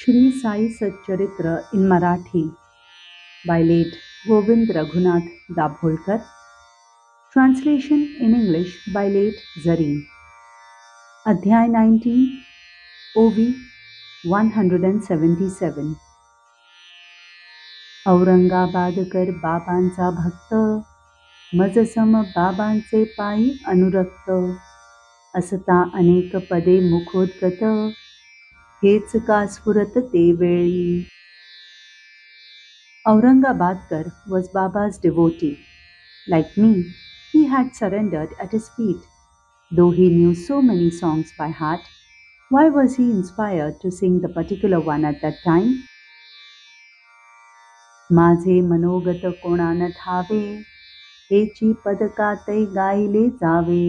Shri Sai Satcharitra in Marathi by late Govind Raghunath Dabholkar. Translation in English by late Zareen. Adhyay 19, OV 177. Aurangabadkar बाबांचा भक्त, मजसम बाबांचे पायी अनुरक्त. असता अनेक पदे मुखोद्गत, हेच का स्फुरत ते वेळी. Aurangabadkar was Baba's devotee. Like me, he had surrendered at his feet. Though he knew so many songs by heart, why was he inspired to sing the particular one at that time? माझे मनोगत कोणान ठावे, हेची पदकातै गायले जावे.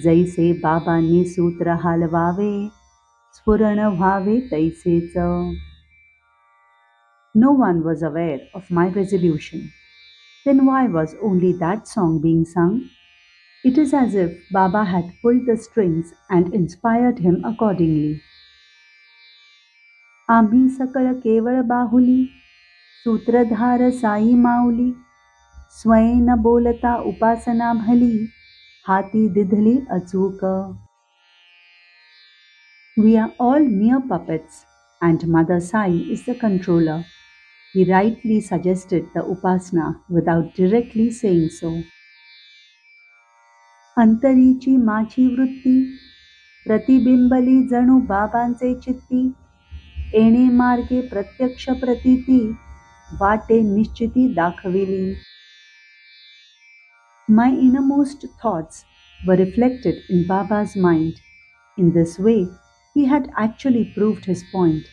जैसे बाबांनी सूत्र हालवावे, स्फुरण व्हावे तैसेच. No one was aware of my resolution. Then why was only that song being sung? It is as if Baba had pulled the strings and inspired him accordingly. आम्ही सकळ केवळ बाहुली, सूत्रधार साई माऊली. स्वयं न बोलता उपासना भली, हाती दिधली अचूक. We are all mere puppets, and Mother Sai is the controller. He rightly suggested the upasana without directly saying so. अंतरीची माझी वृत्ती, प्रतिबिंबली जणू बाबांचे चित्ती. येणे मार्गे प्रत्यक्ष प्रतीती, वाटे निश्चिती दाखविली. My innermost thoughts were reflected in Baba's mind. In this way, he had actually proved his point.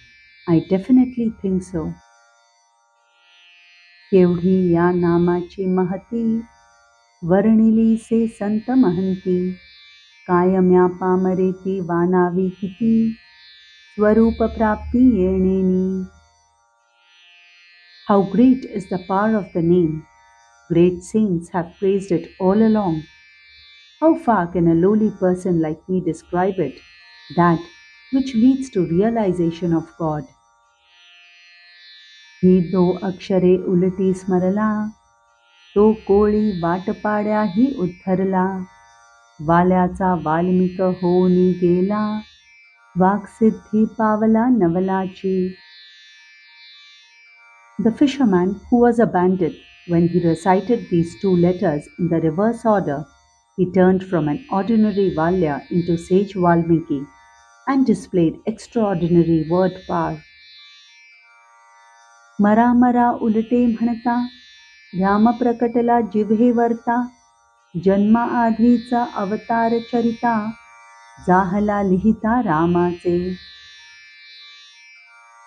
I definitely think so. केवढी या नामाची महती, वर्णिली से संत महंती. कायम्या पामरेती वानावी किती, स्वरूप प्राप्ती येणेनी. How great is the power of the name! Great saints have praised it all along. How far can a lowly person like me describe it, that which leads to realization of God? ही दो अक्षरे उलटी स्मरला, तो कोळी वाटपाड्याही उद्धरला. वाल्याचा वाल्मिक होऊनी गेला, वाक्सिद्धी पावला नवलाची. The fisherman who was a bandit, when he recited these two letters in the reverse order, he turned from an ordinary Valya into sage Valmiki and displayed extraordinary word power. मरा मरा उलटे म्हणता, राम प्रकटला जिव्हे वर्ता. जन्मा आधीचा अवतार चरिता, जाहला लिहिता रामाचे.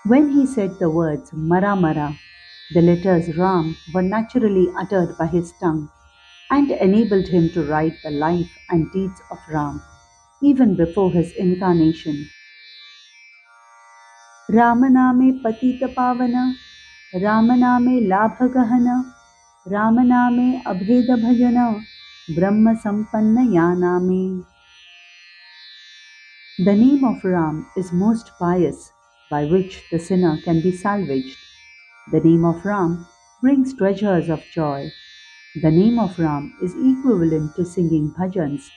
When he said the words Mara Mara, the letters Ram were naturally uttered by his tongue and enabled him to write the life and deeds of Ram, even before his incarnation. Ramaname Patita Pavana, Ramaname Labha Gahana, Ramaname Abheda Bhajana, Brahma Sampanna Yaname. The name of Ram is most pious, by which the sinner can be salvaged. The name of Ram brings treasures of joy. The name of Ram is equivalent to singing bhajans,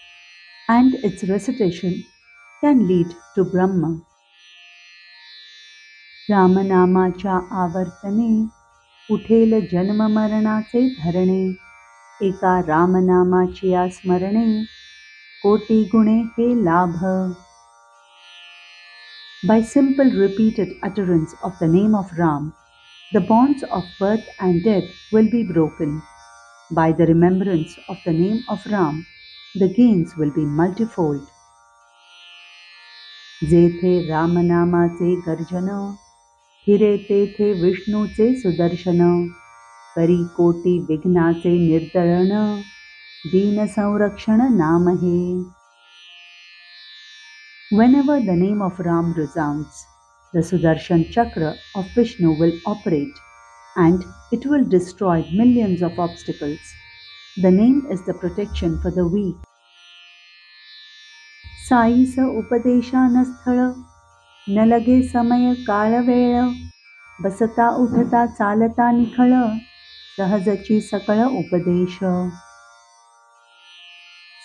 and its recitation can lead to Brahma. रामनामाच्या आवर्तने उठेल जन्म मरणाचे धरणे. एका रामनामाची स्मरणे, कोटी गुणे हे लाभ. By simple repeated utterance of the name of Ram, the bonds of birth and death will be broken. By the remembrance of the name of Ram, the gains will be multifold. जेथे रामनामाचे गर्जन, फिरे तेथे विष्णूचे सुदर्शन. करी कोटी विघ्नाचे निर्दळन, दीन संरक्षण नाम हे. Whenever the name of Ram resounds, the Sudarshan Chakra of Vishnu will operate and it will destroy millions of obstacles. The name is the protection for the weak. साईस उपदेशान स्थळ, न लगे समय काळ वेळ बसता उठता चालता निखळ सहजची सकळ उपदेश.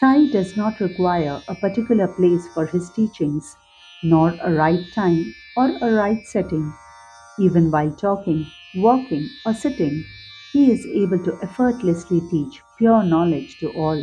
Sai does not require a particular place for his teachings, nor a right time or a right setting. Even while talking, walking, or sitting, he is able to effortlessly teach pure knowledge to all.